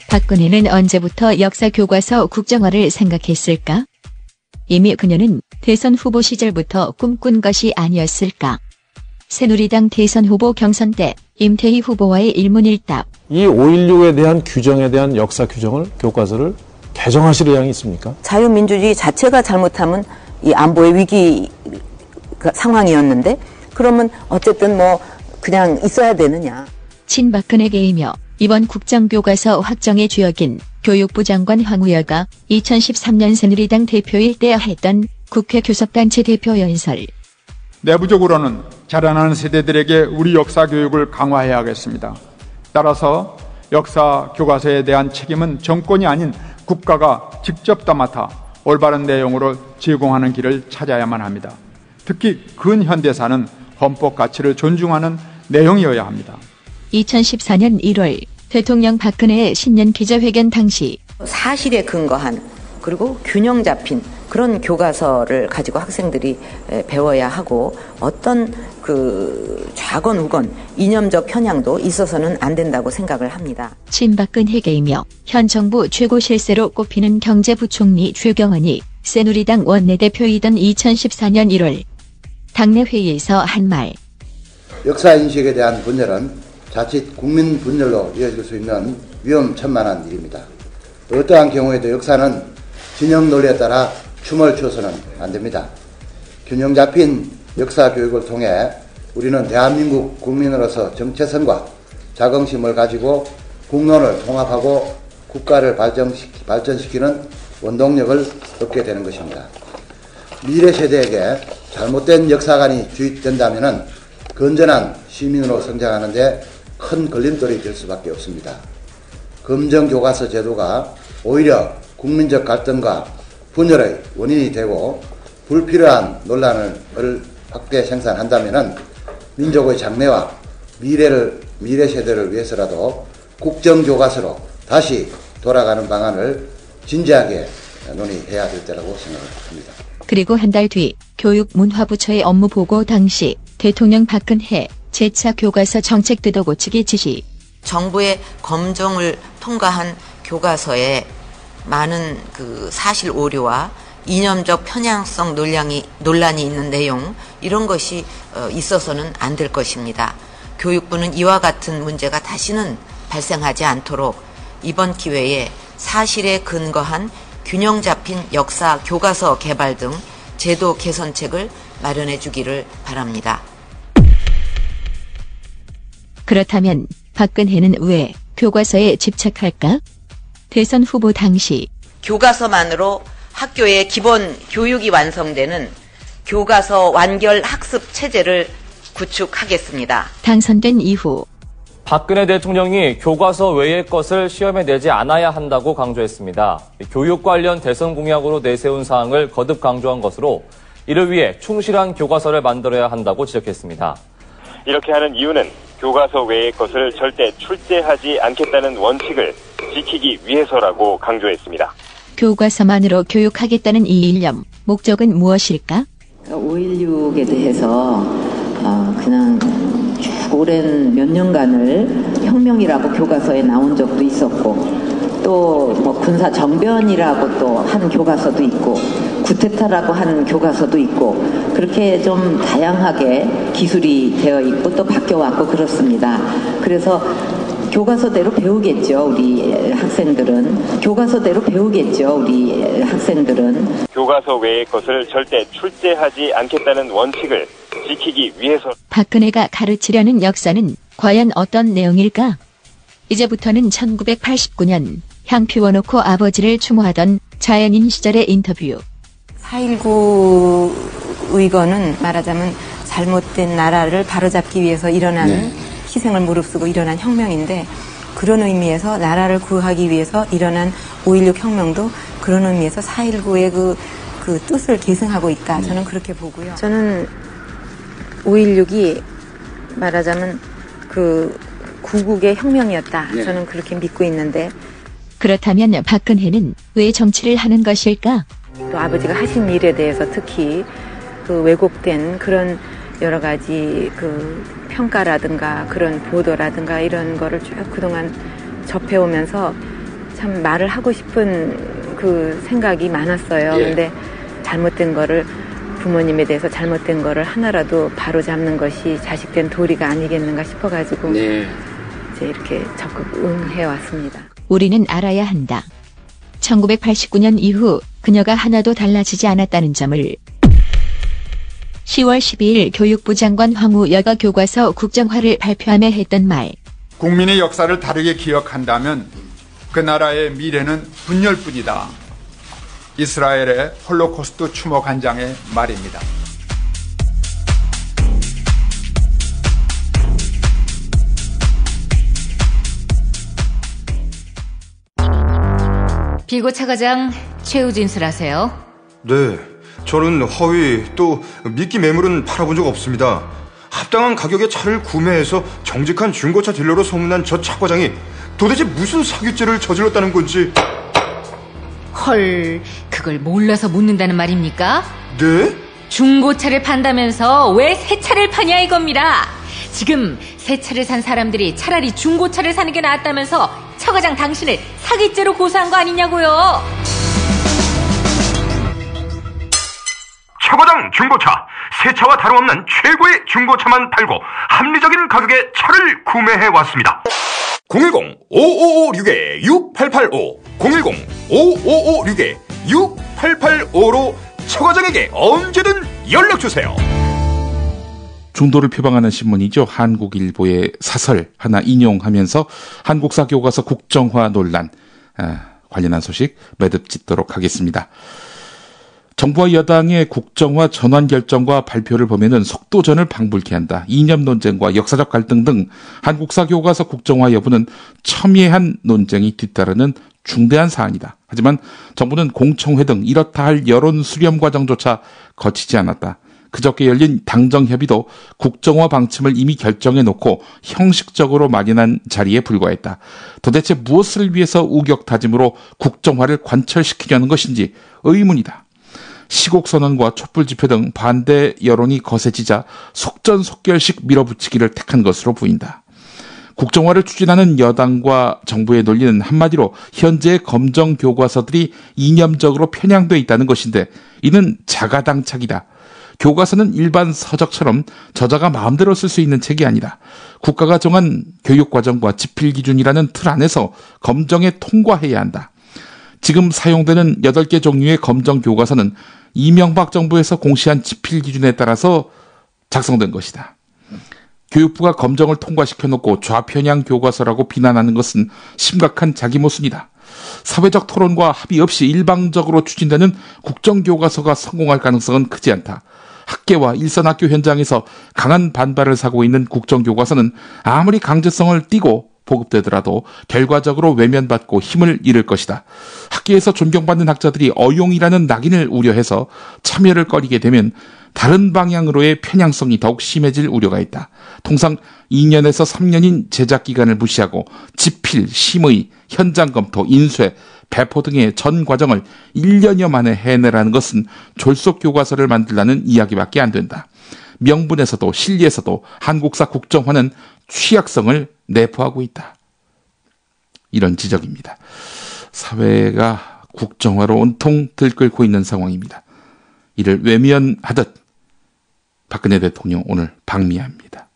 박근혜는 언제부터 역사교과서 국정화를 생각했을까? 이미 그녀는 대선 후보 시절부터 꿈꾼 것이 아니었을까? 새누리당 대선 후보 경선 때 임태희 후보와의 일문일답.
이 5.16에 대한 규정에 대한 역사 규정을 교과서를 개정하실 의향이 있습니까?
자유민주주의 자체가 잘못하면 이 안보의 위기 상황이었는데 그러면 어쨌든 뭐 그냥 있어야 되느냐.
친박근혜계이며 이번 국정교과서 확정의 주역인 교육부 장관 황우여가 2013년 새누리당 대표일 때 했던 국회 교섭단체 대표 연설.
내부적으로는 자라나는 세대들에게 우리 역사 교육을 강화해야 하겠습니다. 따라서 역사 교과서에 대한 책임은 정권이 아닌 국가가 직접 맡아 올바른 내용으로 제공하는 길을 찾아야만 합니다. 특히 근현대사는 헌법 가치를 존중하는 내용이어야 합니다.
2014년 1월 대통령 박근혜의 신년 기자회견 당시
사실에 근거한 그리고 균형 잡힌 그런 교과서를 가지고 학생들이 배워야 하고 어떤 그 좌건 우건 이념적 편향도 있어서는 안 된다고 생각을 합니다.
친박근혜계이며 현 정부 최고 실세로 꼽히는 경제부총리 최경환이 새누리당 원내대표이던 2014년 1월 당내 회의에서 한 말.
역사인식에 대한 분열은 자칫 국민 분열로 이어질 수 있는 위험천만한 일입니다. 어떠한 경우에도 역사는 진영 논리에 따라 춤을 추어서는 안 됩니다. 균형 잡힌 역사 교육을 통해 우리는 대한민국 국민으로서 정체성과 자긍심을 가지고 국론을 통합하고 국가를 발전시키는 원동력을 얻게 되는 것입니다. 미래 세대에게 잘못된 역사관이 주입된다면 건전한 시민으로 성장하는 데 큰 걸림돌이 될 수밖에 없습니다. 검정교과서 제도가 오히려 국민적 갈등과 분열의 원인이 되고 불필요한 논란을 확대 생산한다면 민족의 장래와 미래 세대를 위해서라도 국정교과서로 다시 돌아가는 방안을 진지하게 논의해야 될 때라고 생각합니다.
그리고 한 달 뒤 교육문화부처의 업무 보고 당시 대통령 박근혜 재차 교과서 정책 뜯어 고치기 지시.
정부의 검증을 통과한 교과서에 많은 그 사실 오류와 이념적 편향성 논란이 있는 내용 이런 것이 있어서는 안 될 것입니다. 교육부는 이와 같은 문제가 다시는 발생하지 않도록 이번 기회에 사실에 근거한 균형 잡힌 역사 교과서 개발 등 제도 개선책을 마련해 주기를 바랍니다.
그렇다면 박근혜는 왜 교과서에 집착할까? 대선 후보 당시
교과서만으로 학교의 기본 교육이 완성되는 교과서 완결 학습 체제를 구축하겠습니다.
당선된 이후
박근혜 대통령이 교과서 외의 것을 시험에 내지 않아야 한다고 강조했습니다. 교육 관련 대선 공약으로 내세운 사항을 거듭 강조한 것으로 이를 위해 충실한 교과서를 만들어야 한다고 지적했습니다.
이렇게 하는 이유는 교과서 외의 것을 절대 출제하지 않겠다는 원칙을 지키기 위해서라고 강조했습니다.
교과서만으로 교육하겠다는 이 일념, 목적은 무엇일까?
5.16에 대해서 그냥 쭉 오랜 몇 년간을 혁명이라고 교과서에 나온 적도 있었고 또 뭐 군사 정변이라고 또 한 교과서도 있고 구테타라고 한 교과서도 있고 그렇게 좀 다양하게 기술이 되어 있고 또 바뀌어왔고 그렇습니다. 그래서 교과서대로 배우겠죠, 우리 학생들은.
교과서 외의 것을 절대 출제하지 않겠다는 원칙을 지키기 위해서.
박근혜가 가르치려는 역사는 과연 어떤 내용일까? 이제부터는 1989년 향 피워놓고 아버지를 추모하던
자연인 시절의 인터뷰.
4.19 의거는 말하자면 잘못된 나라를 바로잡기 위해서 일어나는 희생을 무릅쓰고 일어난 혁명인데, 그런 의미에서 나라를 구하기 위해서 일어난 5.16 혁명도 그런 의미에서 4.19의 그 뜻을 계승하고 있다. 저는 그렇게 보고요. 저는 5.16이 말하자면 그 구국의 혁명이었다. 저는 그렇게 믿고 있는데.
그렇다면 박근혜는 왜 정치를 하는 것일까?
또 아버지가 하신 일에 대해서 특히 그 왜곡된 그런 여러 가지 그 평가라든가 그런 보도라든가 이런 거를 쭉 그동안 접해오면서 참 말을 하고 싶은 그 생각이 많았어요. 근데 잘못된 거를, 부모님에 대해서 잘못된 거를 하나라도 바로 잡는 것이 자식된 도리가 아니겠는가 싶어가지고 이제 이렇게 적극 응해왔습니다.
우리는 알아야 한다. 1989년 이후 그녀가 하나도 달라지지 않았다는 점을 10월 12일 교육부 장관 황우 여가 교과서 국정화를 발표하며 했던 말.
국민의 역사를 다르게 기억한다면 그 나라의 미래는 분열뿐이다. 이스라엘의 홀로코스트 추모관장의 말입니다.
비고 차과장 최후 진술하세요.
네, 저는 허위 또 미끼 매물은 팔아본 적 없습니다. 합당한 가격에 차를 구매해서 정직한 중고차 딜러로 소문난 저 차과장이 도대체 무슨 사기죄를 저질렀다는 건지.
헐, 그걸 몰라서 묻는다는 말입니까?
네?
중고차를 판다면서 왜 새 차를 파냐 이겁니다. 지금 새 차를 산 사람들이 차라리 중고차를 사는 게 낫다면서 차 과장 당신을 사기죄로 고소한 거 아니냐고요.
차 과장 중고차, 새 차와 다름없는 최고의 중고차만 팔고 합리적인 가격에 차를 구매해왔습니다. 010-5556-6885 010-5556-6885로 차 과장에게 언제든 연락주세요.
중도를 표방하는 신문이죠. 한국일보의 사설 하나 인용하면서 한국사 교과서 국정화 논란 관련한 소식 매듭 짓도록 하겠습니다. 정부와 여당의 국정화 전환 결정과 발표를 보면은 속도전을 방불케 한다. 이념 논쟁과 역사적 갈등 등 한국사 교과서 국정화 여부는 첨예한 논쟁이 뒤따르는 중대한 사안이다. 하지만 정부는 공청회 등 이렇다 할 여론 수렴 과정조차 거치지 않았다. 그저께 열린 당정협의도 국정화 방침을 이미 결정해놓고 형식적으로 마련한 자리에 불과했다. 도대체 무엇을 위해서 우격다짐으로 국정화를 관철시키려는 것인지 의문이다. 시국선언과 촛불집회 등 반대 여론이 거세지자 속전속결식 밀어붙이기를 택한 것으로 보인다. 국정화를 추진하는 여당과 정부의 논리는 한마디로 현재의 검정 교과서들이 이념적으로 편향돼 있다는 것인데, 이는 자가당착이다. 교과서는 일반 서적처럼 저자가 마음대로 쓸 수 있는 책이 아니다. 국가가 정한 교육과정과 지필기준이라는 틀 안에서 검정에 통과해야 한다. 지금 사용되는 8개 종류의 검정 교과서는 이명박 정부에서 공시한 지필기준에 따라서 작성된 것이다. 교육부가 검정을 통과시켜놓고 좌편향 교과서라고 비난하는 것은 심각한 자기모순이다. 사회적 토론과 합의 없이 일방적으로 추진되는 국정교과서가 성공할 가능성은 크지 않다. 학계와 일선학교 현장에서 강한 반발을 사고 있는 국정교과서는 아무리 강제성을 띠고 보급되더라도 결과적으로 외면받고 힘을 잃을 것이다. 학계에서 존경받는 학자들이 어용이라는 낙인을 우려해서 참여를 꺼리게 되면 다른 방향으로의 편향성이 더욱 심해질 우려가 있다. 통상 2년에서 3년인 제작 기간을 무시하고 지필, 심의, 현장 검토, 인쇄, 배포 등의 전 과정을 1년여 만에 해내라는 것은 졸속 교과서를 만들라는 이야기밖에 안 된다. 명분에서도 실리에서도 한국사 국정화는 취약성을 내포하고 있다. 이런 지적입니다. 사회가 국정화로 온통 들끓고 있는 상황입니다. 이를 외면하듯 박근혜 대통령 오늘 방미합니다.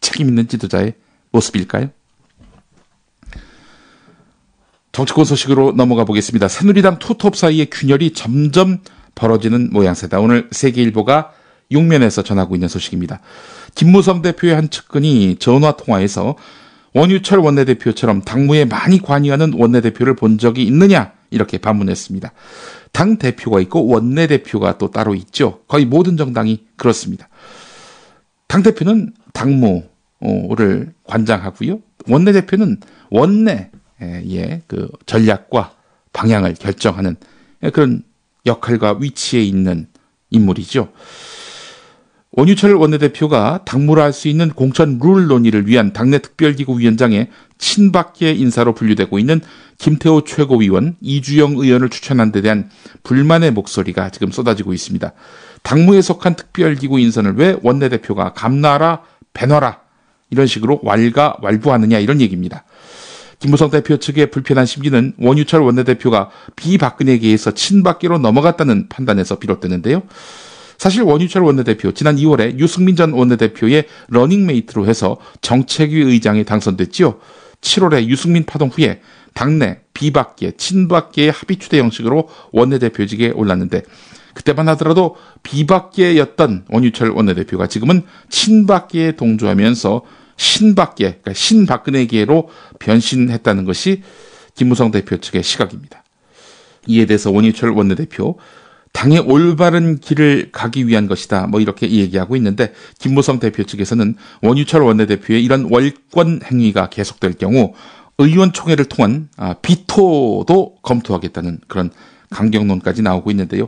책임 있는 지도자의 모습일까요? 정치권 소식으로 넘어가 보겠습니다. 새누리당 투톱 사이의 균열이 점점 벌어지는 모양새다. 오늘 세계일보가 6면에서 전하고 있는 소식입니다. 김무성 대표의 한 측근이 전화통화에서 원유철 원내대표처럼 당무에 많이 관여하는 원내대표를 본 적이 있느냐 이렇게 반문했습니다. 당 대표가 있고 원내 대표가 또 따로 있죠. 거의 모든 정당이 그렇습니다. 당 대표는 당무를 관장하고요. 원내 대표는 원내의 그 전략과 방향을 결정하는 그런 역할과 위치에 있는 인물이죠. 원유철 원내대표가 당무를 할 수 있는 공천 룰 논의를 위한 당내 특별기구 위원장에 친박계 인사로 분류되고 있는 김태호 최고위원, 이주영 의원을 추천한 데 대한 불만의 목소리가 지금 쏟아지고 있습니다. 당무에 속한 특별기구 인선을 왜 원내대표가 감나라, 배너라 이런 식으로 왈가왈부하느냐 이런 얘기입니다. 김무성 대표 측의 불편한 심기는 원유철 원내대표가 비박근혜계에서 친박계로 넘어갔다는 판단에서 비롯되는데요. 사실 원유철 원내대표 지난 2월에 유승민 전 원내대표의 러닝메이트로 해서 정책위 의장에 당선됐지요. 7월에 유승민 파동 후에 당내 비박계, 친박계의 합의추대 형식으로 원내대표직에 올랐는데 그때만 하더라도 비박계였던 원유철 원내대표가 지금은 친박계에 동조하면서 신박계, 그러니까 신박근혜계로 변신했다는 것이 김무성 대표 측의 시각입니다. 이에 대해서 원유철 원내대표 당의 올바른 길을 가기 위한 것이다. 이렇게 얘기하고 있는데 김무성 대표 측에서는 원유철 원내대표의 이런 월권 행위가 계속될 경우 의원총회를 통한 비토도 검토하겠다는 그런 강경론까지 나오고 있는데요.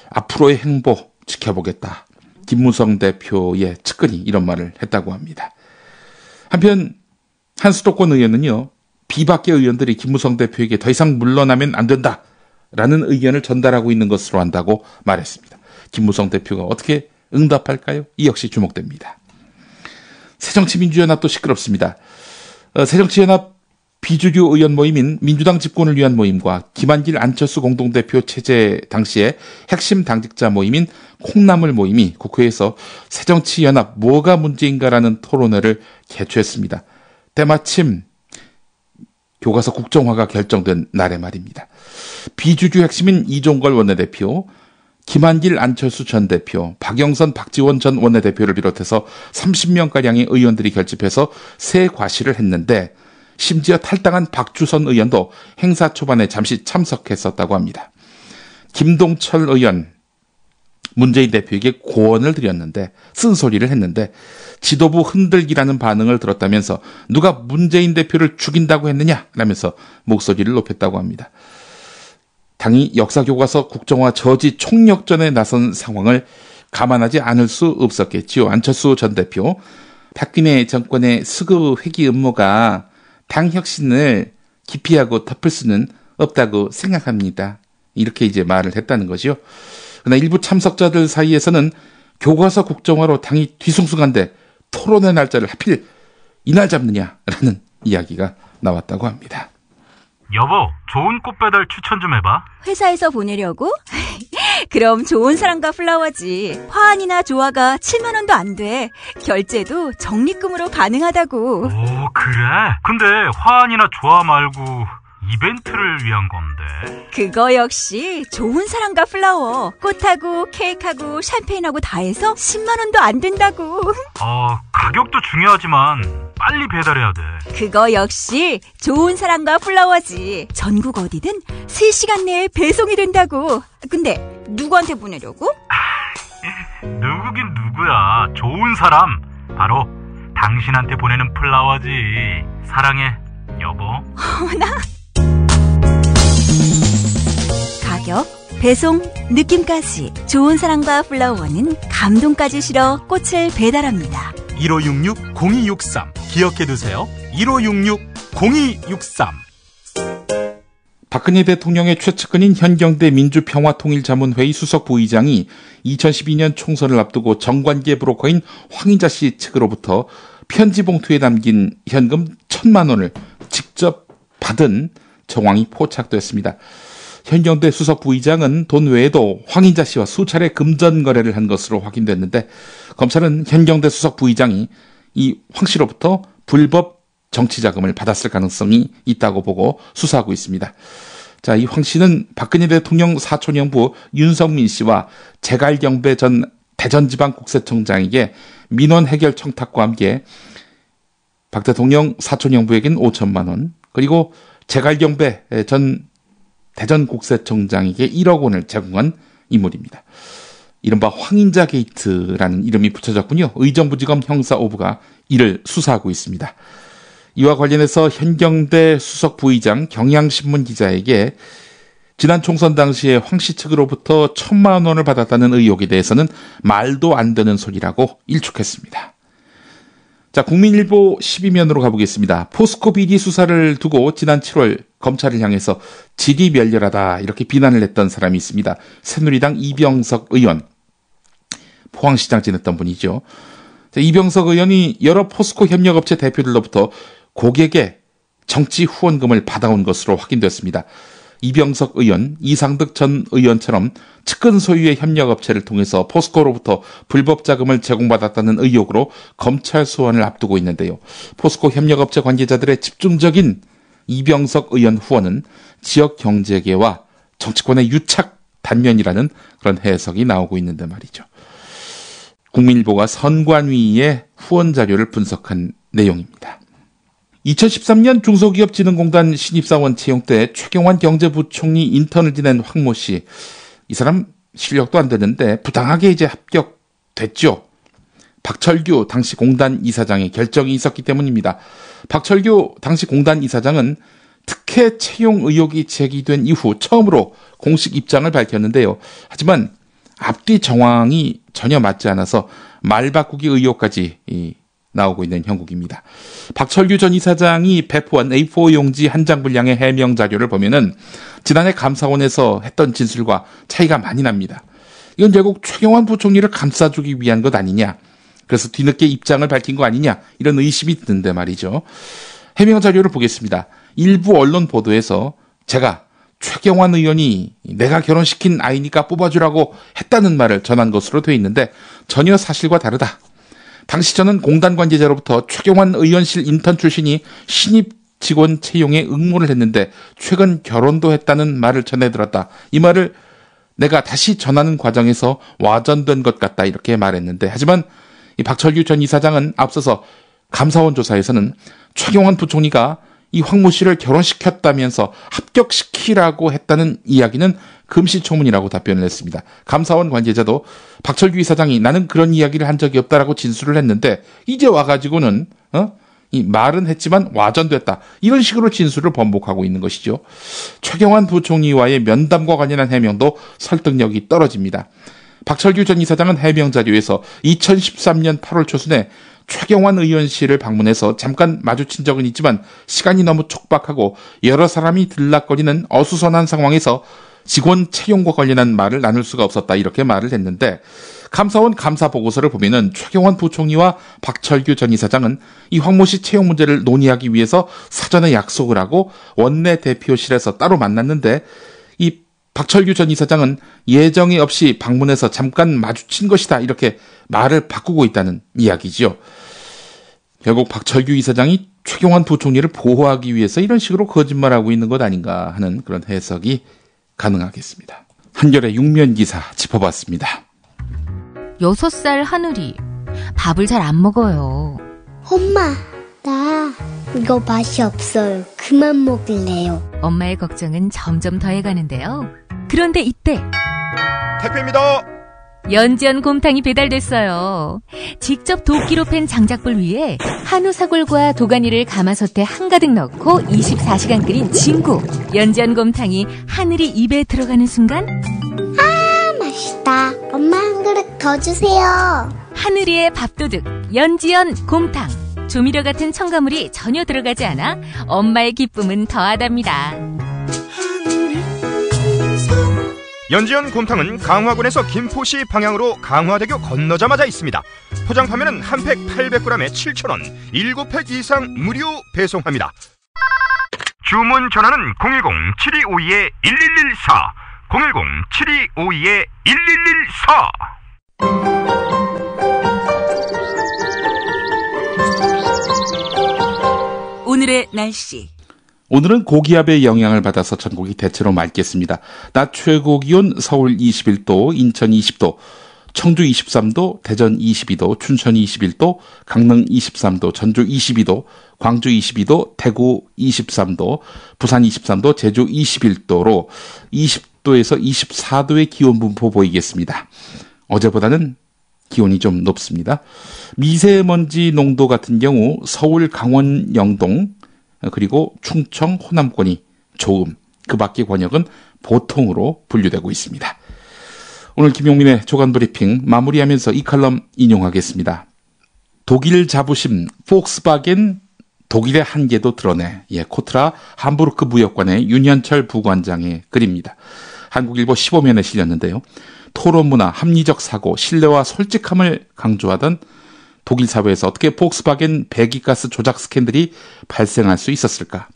앞으로의 행보 지켜보겠다. 김무성 대표의 측근이 이런 말을 했다고 합니다. 한편 한수도권 의원은요. 비박계 의원들이 김무성 대표에게 더 이상 물러나면 안 된다. 라는 의견을 전달하고 있는 것으로 한다고 말했습니다. 김무성 대표가 어떻게 응답할까요? 이 역시 주목됩니다. 새정치민주연합도 시끄럽습니다. 새정치연합 비주류 의원 모임인 민주당 집권을 위한 모임과 김한길 안철수 공동대표 체제 당시의 핵심 당직자 모임인 콩나물 모임이 국회에서 새정치연합 뭐가 문제인가라는 토론회를 개최했습니다. 때마침 교과서 국정화가 결정된 날의 말입니다. 비주류 핵심인 이종걸 원내대표, 김한길 안철수 전 대표, 박영선 박지원 전 원내대표를 비롯해서 30명가량의 의원들이 결집해서 새 과시를 했는데 심지어 탈당한 박주선 의원도 행사 초반에 잠시 참석했었다고 합니다. 김동철 의원, 문재인 대표에게 고언을 드렸는데 쓴소리를 했는데 지도부 흔들기라는 반응을 들었다면서 누가 문재인 대표를 죽인다고 했느냐 라면서 목소리를 높였다고 합니다. 당이 역사교과서 국정화 저지 총력전에 나선 상황을 감안하지 않을 수 없었겠지요. 안철수 전 대표, 박근혜 정권의 수구 회기 음모가 당 혁신을 기피하고 덮을 수는 없다고 생각합니다. 이렇게 이제 말을 했다는 거죠. 그러나 일부 참석자들 사이에서는 교과서 국정화로 당이 뒤숭숭한데 토론회 날짜를 하필 이날 잡느냐라는 이야기가 나왔다고 합니다.
여보, 좋은 꽃 배달 추천 좀 해봐.
회사에서 보내려고? 그럼 좋은 사람과 플라워지. 화환이나 조화가 7만 원도 안 돼. 결제도 적립금으로 가능하다고.
오, 그래? 근데 화환이나 조화 말고 이벤트를 위한 건데.
그거 역시 좋은 사람과 플라워. 꽃하고 케이크하고 샴페인하고 다 해서 10만 원도 안 된다고.
가격도 중요하지만 빨리 배달해야 돼.
그거 역시 좋은 사람과 플라워지. 전국 어디든 3시간 내에 배송이 된다고. 근데 누구한테 보내려고?
누구긴 누구야. 좋은 사람. 바로 당신한테 보내는 플라워지. 사랑해, 여보.
어머나. 가격, 배송, 느낌까지 좋은 사랑과 플라워는 감동까지 실어 꽃을 배달합니다.
1566-0263 기억해두세요. 1566-0263.
박근혜 대통령의 최측근인 현경대 민주평화통일자문회의 수석 부의장이 2012년 총선을 앞두고 정관계 브로커인 황인자 씨 측으로부터 편지 봉투에 담긴 현금 1,000만 원을 직접 받은 정황이 포착됐습니다. 현경대 수석 부의장은 돈 외에도 황인자 씨와 수차례 금전 거래를 한 것으로 확인됐는데 검찰은 현경대 수석 부의장이 이 황 씨로부터 불법 정치자금을 받았을 가능성이 있다고 보고 수사하고 있습니다. 자, 이 황 씨는 박근혜 대통령 사촌형부 윤석민 씨와 제갈경배 전 대전지방국세청장에게 민원 해결 청탁과 함께 박 대통령 사촌형부에겐 5천만 원, 그리고 제갈경배 전 대전국세청장에게 1억 원을 제공한 인물입니다. 이른바 황인자 게이트라는 이름이 붙여졌군요. 의정부지검 형사5부가 이를 수사하고 있습니다. 이와 관련해서 현경대 수석 부의장 경향신문 기자에게 지난 총선 당시에 황 씨 측으로부터 1,000만 원을 받았다는 의혹에 대해서는 말도 안 되는 소리라고 일축했습니다. 자, 국민일보 12면으로 가보겠습니다. 포스코 비리 수사를 두고 지난 7월 검찰을 향해서 질이 멸렬하다 이렇게 비난을 했던 사람이 있습니다. 새누리당 이병석 의원, 포항시장 지냈던 분이죠. 자, 이병석 의원이 여러 포스코 협력업체 대표들로부터 고객의 정치 후원금을 받아온 것으로 확인됐습니다. 이병석 의원, 이상득 전 의원처럼 측근 소유의 협력업체를 통해서 포스코로부터 불법 자금을 제공받았다는 의혹으로 검찰 소환을 앞두고 있는데요. 포스코 협력업체 관계자들의 집중적인 이병석 의원 후원은 지역 경제계와 정치권의 유착 단면이라는 그런 해석이 나오고 있는데 말이죠. 국민일보가 선관위의 후원 자료를 분석한 내용입니다. 2013년 중소기업진흥공단 신입사원 채용 때 최경환 경제부총리 인턴을 지낸 황모 씨, 이 사람 실력도 안 되는데 부당하게 이제 합격됐죠. 박철규 당시 공단 이사장의 결정이 있었기 때문입니다. 박철규 당시 공단 이사장은 특혜 채용 의혹이 제기된 이후 처음으로 공식 입장을 밝혔는데요. 하지만 앞뒤 정황이 전혀 맞지 않아서 말 바꾸기 의혹까지 나오고 있는 형국입니다. 박철규 전 이사장이 배포한 A4 용지 한 장 분량의 해명 자료를 보면은 지난해 감사원에서 했던 진술과 차이가 많이 납니다. 이건 결국 최경환 부총리를 감싸주기 위한 것 아니냐, 그래서 뒤늦게 입장을 밝힌 거 아니냐, 이런 의심이 드는데 말이죠. 해명 자료를 보겠습니다. 일부 언론 보도에서 제가 최경환 의원이 내가 결혼시킨 아이니까 뽑아주라고 했다는 말을 전한 것으로 돼 있는데 전혀 사실과 다르다. 당시 저는 공단 관계자로부터 최경환 의원실 인턴 출신이 신입 직원 채용에 응모를 했는데 최근 결혼도 했다는 말을 전해들었다. 이 말을 내가 다시 전하는 과정에서 와전된 것 같다, 이렇게 말했는데, 하지만 이 박철규 전 이사장은 앞서서 감사원 조사에서는 최경환 부총리가 이 황모 씨를 결혼시켰다면서 합격시키라고 했다는 이야기는 금시초문이라고 답변을 했습니다. 감사원 관계자도 박철규 이사장이 나는 그런 이야기를 한 적이 없다라고 진술을 했는데 이제 와가지고는 이 말은 했지만 와전됐다, 이런 식으로 진술을 번복하고 있는 것이죠. 최경환 부총리와의 면담과 관련한 해명도 설득력이 떨어집니다. 박철규 전 이사장은 해명 자료에서 2013년 8월 초순에 최경환 의원실을 방문해서 잠깐 마주친 적은 있지만 시간이 너무 촉박하고 여러 사람이 들락거리는 어수선한 상황에서 직원 채용과 관련한 말을 나눌 수가 없었다, 이렇게 말을 했는데, 감사원 감사 보고서를 보면은 최경환 부총리와 박철규 전 이사장은 이 황모 씨 채용 문제를 논의하기 위해서 사전에 약속을 하고 원내 대표실에서 따로 만났는데, 이 박철규 전 이사장은 예정이 없이 방문해서 잠깐 마주친 것이다, 이렇게 말을 바꾸고 있다는 이야기지요. 결국 박철규 이사장이 최경환 부총리를 보호하기 위해서 이런 식으로 거짓말하고 있는 것 아닌가 하는 그런 해석이 가능하겠습니다. 한겨레 6면 기사 짚어봤습니다.
6살 하늘이 밥을 잘 안 먹어요.
엄마, 나 이거 맛이 없어요. 그만 먹을래요.
엄마의 걱정은 점점 더해가는데요. 그런데 이때
택배입니다.
연지연 곰탕이 배달됐어요. 직접 도끼로 팬 장작불 위에 한우 사골과 도가니를 가마솥에 한가득 넣고 24시간 끓인 진구. 연지연 곰탕이 하늘이 입에 들어가는 순간,
아, 맛있다. 엄마 한 그릇 더 주세요.
하늘이의 밥도둑 연지연 곰탕. 조미료 같은 첨가물이 전혀 들어가지 않아 엄마의 기쁨은 더하답니다.
연지연 곰탕은 강화군에서 김포시 방향으로 강화대교 건너자마자 있습니다. 포장 판매는 한 팩 800g에 7,000원, 7팩 이상 무료 배송합니다. 주문 전화는 010-7252-1114,
010-7252-1114. 오늘의 날씨.
오늘은 고기압의 영향을 받아서 전국이 대체로 맑겠습니다. 낮 최고 기온 서울 21도, 인천 20도, 청주 23도, 대전 22도, 춘천 21도, 강릉 23도, 전주 22도, 광주 22도, 대구 23도, 부산 23도, 제주 21도로 20도에서 24도의 기온 분포 보이겠습니다. 어제보다는 기온이 좀 높습니다. 미세먼지 농도 같은 경우 서울, 강원, 영동, 그리고 충청, 호남권이 좋음, 그 밖의 권역은 보통으로 분류되고 있습니다. 오늘 김용민의 조간브리핑 마무리하면서 이 칼럼 인용하겠습니다. 독일 자부심 폭스바겐 독일의 한계도 드러내. 코트라 함부르크 무역관의 윤현철 부관장의 글입니다. 한국일보 15면에 실렸는데요. 토론 문화, 합리적 사고, 신뢰와 솔직함을 강조하던 독일 사회에서 어떻게 폭스바겐 배기가스 조작 스캔들이 발생할 수 있었을까?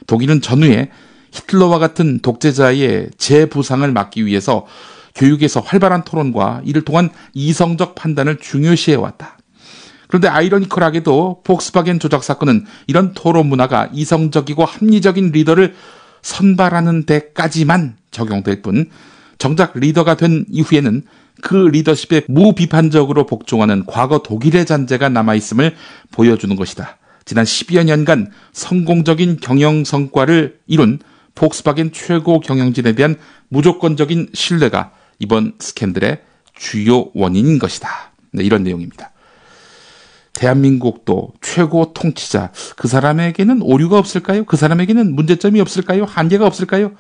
독일은 전후에 히틀러와 같은 독재자의 재부상을 막기 위해서 교육에서 활발한 토론과 이를 통한 이성적 판단을 중요시해왔다. 그런데 아이러니컬하게도 폭스바겐 조작 사건은 이런 토론 문화가 이성적이고 합리적인 리더를 선발하는 데까지만 적용될 뿐 정작 리더가 된 이후에는 그 리더십에 무비판적으로 복종하는 과거 독일의 잔재가 남아있음을 보여주는 것이다. 지난 10여 년간 성공적인 경영 성과를 이룬 폭스바겐 최고 경영진에 대한 무조건적인 신뢰가 이번 스캔들의 주요 원인인 것이다. 네, 이런 내용입니다. 대한민국도 최고 통치자, 그 사람에게는 오류가 없을까요? 그 사람에게는 문제점이 없을까요? 한계가 없을까요?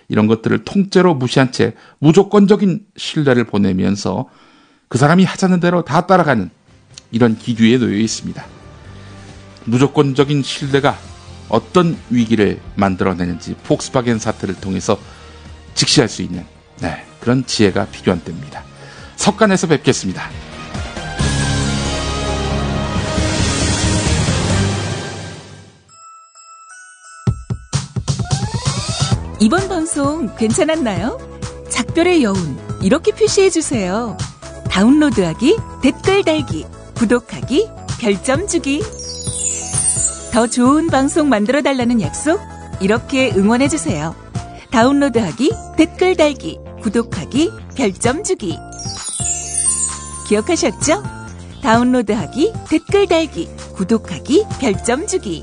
이런 것들을 통째로 무시한 채 무조건적인 신뢰를 보내면서 그 사람이 하자는 대로 다 따라가는 이런 기류에 놓여 있습니다. 무조건적인 신뢰가 어떤 위기를 만들어내는지 폭스바겐 사태를 통해서 직시할 수 있는 그런 지혜가 필요한 때입니다. 석간에서 뵙겠습니다.
이번 방송 괜찮았나요? 작별의 여운 이렇게 표시해주세요. 다운로드하기, 댓글 달기, 구독하기, 별점 주기. 더 좋은 방송 만들어달라는 약속 이렇게 응원해주세요. 다운로드하기, 댓글 달기, 구독하기, 별점 주기. 기억하셨죠? 다운로드하기, 댓글 달기, 구독하기, 별점 주기.